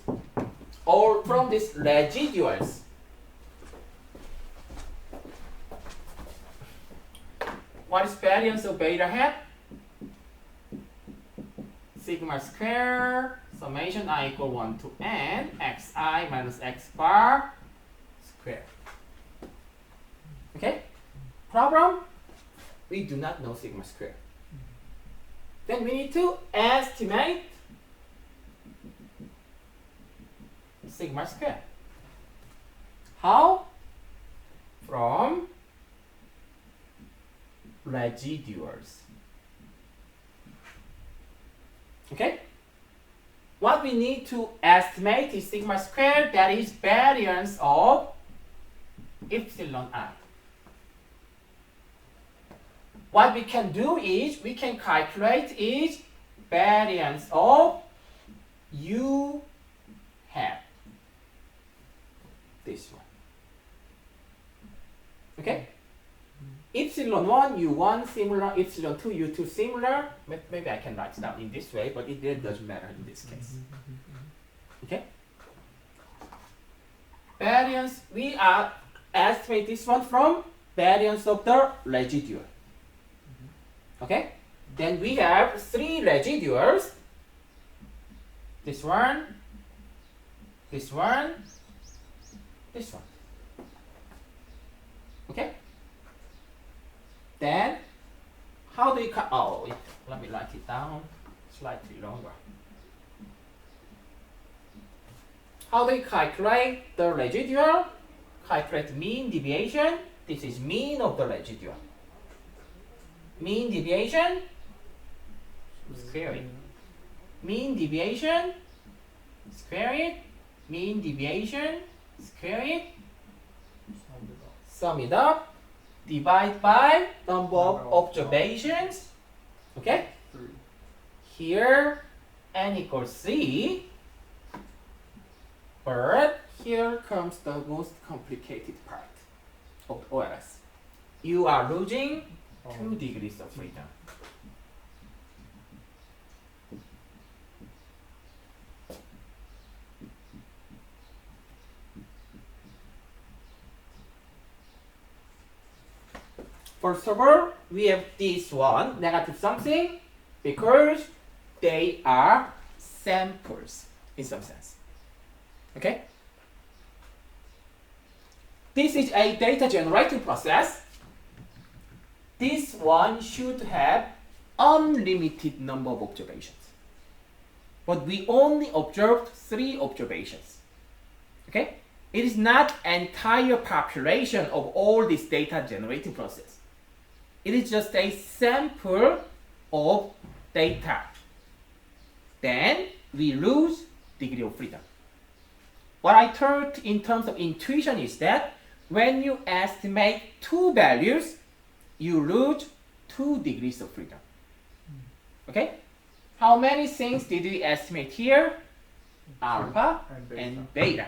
or from these residuals, what is variance of beta hat? Sigma square summation I equal 1 to n xi minus x bar square. Okay? Problem? We do not know sigma square. Then we need to estimate sigma square. How? From residuals. Okay? What we need to estimate is sigma square, that is variance of epsilon I. What we can do is, we can calculate is variance of U hat. This one. Okay? Epsilon 1, U1 similar, epsilon 2, U2 similar. Maybe I can write it down in this way, but it doesn't matter in this case. Okay? Variance, we are estimate this one from variance of the residual. Okay? Then we have 3 residuals. This one, this one, this one. Okay? Then, how do you let me write it down slightly longer. How do you calculate the residual? Calculate mean deviation. This is mean of the residual. Mean deviation, square it. Mean deviation, square it. Mean deviation, square it, Sound it out. sum it up, divide by number of Number of observations. Okay? 3. Here n equals 3. But here comes the most complicated part of OLS. You are losing 2 degrees of freedom. First of all, we have this one, negative something, because they are samples in some sense. Okay? This is a data generating process. This one should have unlimited number of observations. But we only observed 3 observations. Okay? It is not entire population of all this data generating process. It is just a sample of data. Then we lose degree of freedom. What I told in terms of intuition is that when you estimate 2 values, you lose 2 degrees of freedom. Okay? How many things did we estimate here? Alpha and beta.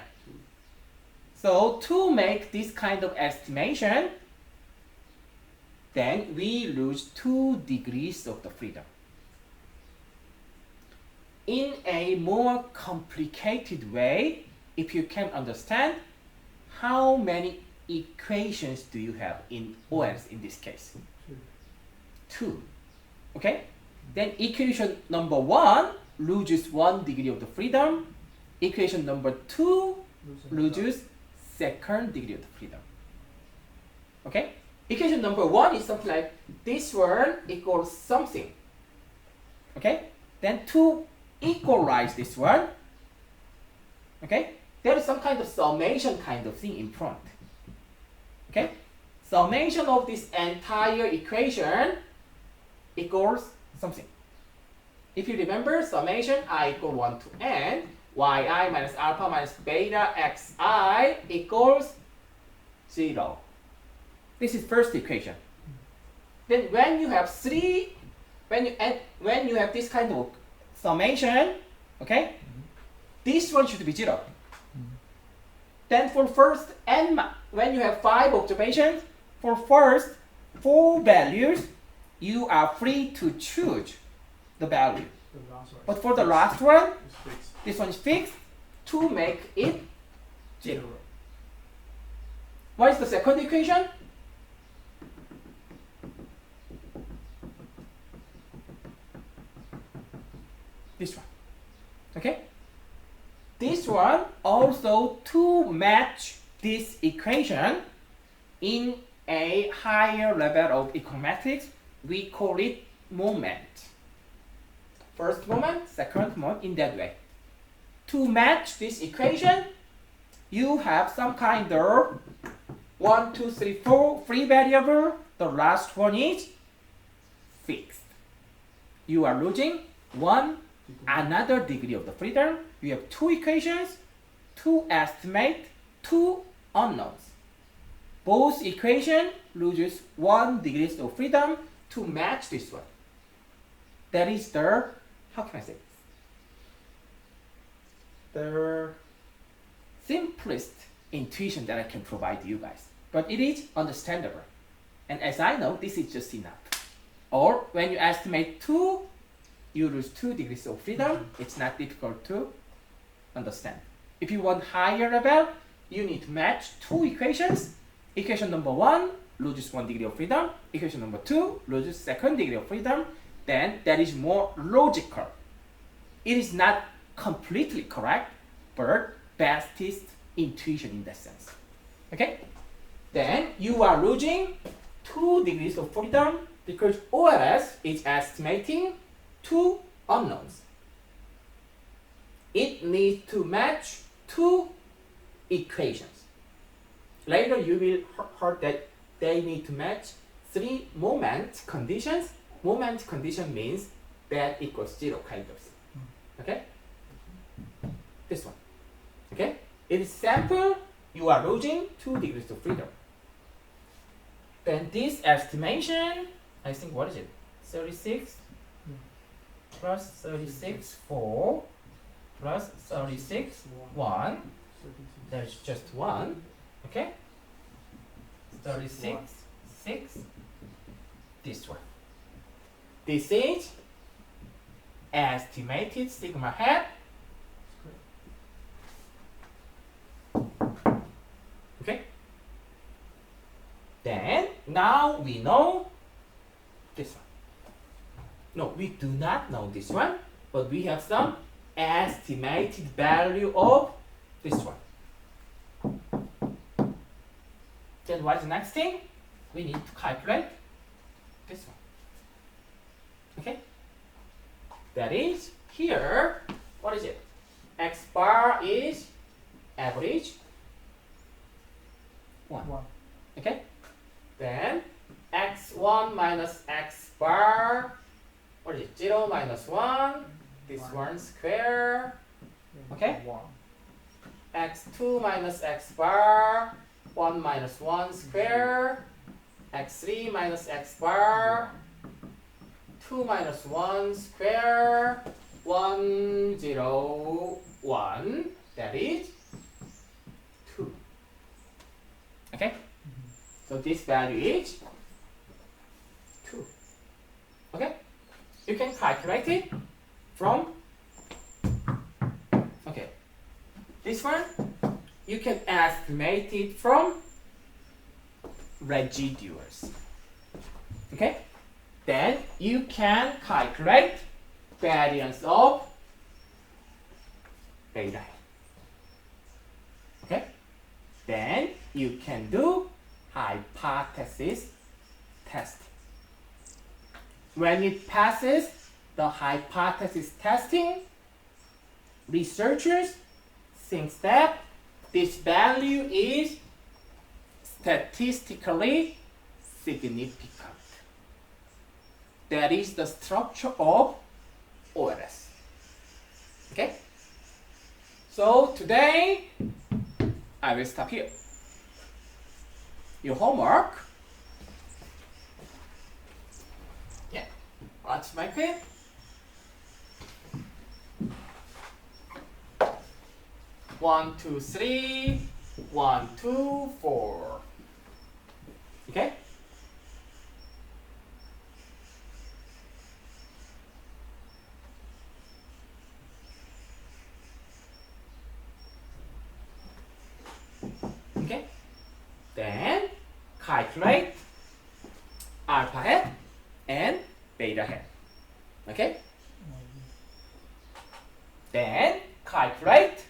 So to make this kind of estimation, then we lose 2 degrees of the freedom. In a more complicated way, if you can understand, how many equations do you have in OLS in this case? 2. Okay? Then equation number 1 loses 1 degree of the freedom. Equation number 2 loses 2nd degree of the freedom. Okay? Equation number 1 is something like this one equals something. Okay? Then to equalize this one, okay, there is some kind of summation kind of thing in front. Okay? Summation of this entire equation equals something. If you remember, summation I equal 1 to n, yi minus alpha minus beta xi equals 0. This is first equation. Then when you have when you have this kind of summation, okay, this one should be 0. Then for first n, when you have 5 observations, for first 4 values, you are free to choose the value. The last one. But for the last one, is fixed. this one is fixed to make it 0. 0. What is the second equation? This one. Okay? This one also to match this equation in a higher level of econometrics, we call it moment. First moment, second moment, in that way. To match this equation, you have some kind of 1, 2, 3, 4 free variable. The last one is fixed. You are losing another degree of the freedom. You have 2 equations to estimate 2 unknowns. Both equations loses 1 degree of freedom to match this one. That is the, how can I say, the simplest intuition that I can provide to you guys. But it is understandable. And as I know, this is just enough. Or when you estimate 2, you lose 2 degrees of freedom. It's not difficult to understand. If you want higher level, you need to match 2 equations. Equation number 1 loses 1 degree of freedom. Equation number 2 loses 2nd degree of freedom. Then that is more logical. It is not completely correct, but bestest intuition in that sense. Okay? Then you are losing 2 degrees of freedom because OLS is estimating 2 unknowns. It needs to match 2 equations. Later you will hear that they need to match 3 moment conditions. Moment condition means that equals 0 kind of thing. Okay? This one. Okay? It is sample you are losing 2 degrees of freedom. Then this estimation, I think, what is it? 36 plus 36 4 plus 36 1. There's just 1. Okay? 36 6. This one. This is estimated sigma hat. Okay? Then now we know this one. No, we do not know this one, but we have some estimated value of this one. Then what is the next thing? We need to calculate this one. Okay? That is here, what is it? X bar is average 1. Okay? Then x1 minus x bar, what is it? 0 minus 1, this one square. Okay? x2 minus x bar, 1 minus 1 square, x3 minus x bar, 2 minus 1 square, 1 0 1, that is 2. Okay? So this value is 2. Okay? You can calculate it from, okay, this one you can estimate it from residuals. Okay? Then you can calculate variance of beta. Okay? Then you can do hypothesis testing. When it passes the hypothesis testing, researchers think that this value is statistically significant. That is the structure of OLS. Okay? So today, I will stop here. Your homework. Yeah. Watch my clip. One, two, three. 1, 2, 4. Okay? Okay? Then calculate alpha hat and beta hat. Okay? Then calculate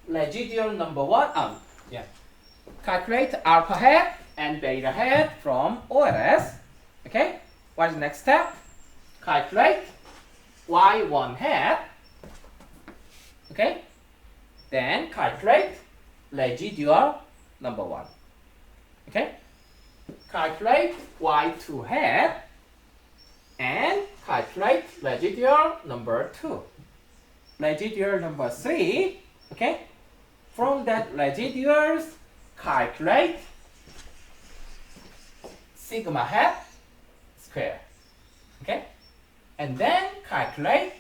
residual number 1. Calculate alpha hat and beta hat from OLS. Okay? What is the next step? Calculate y1 hat. Okay? Then calculate residual number 1. Okay? Calculate y2 hat and calculate residual number 2. Residual number 3. Okay? From that residuals, calculate sigma hat square. Okay? And then calculate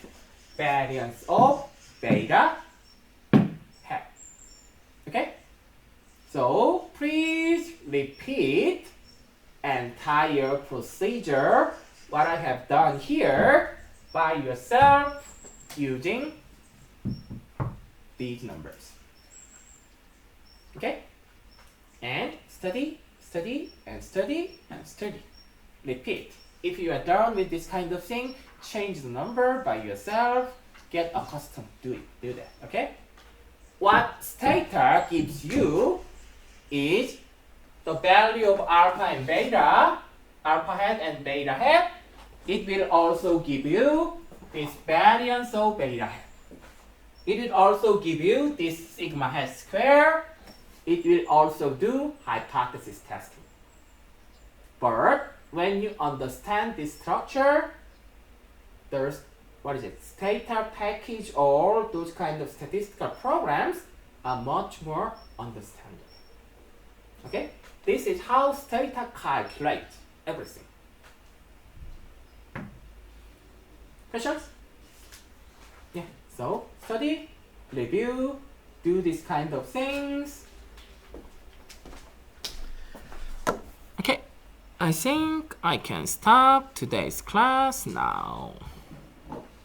variance of beta hat. Okay? So please repeat entire procedure what I have done here by yourself using these numbers. Okay? And study, study, and study, and study. Repeat. If you are done with this kind of thing, change the number by yourself. Get accustomed to it. Do that. Okay? What theta gives you is the value of alpha and beta, alpha hat and beta hat. It will also give you this variance of beta hat. It will also give you this sigma hat square. It will also do hypothesis testing. But when you understand this structure, there's, theta package or those kind of statistical programs, are much more understandable. Okay? This is how Stata calculates everything. Questions? Yeah, so study, review, do this kind of things. Okay, I think I can stop today's class now.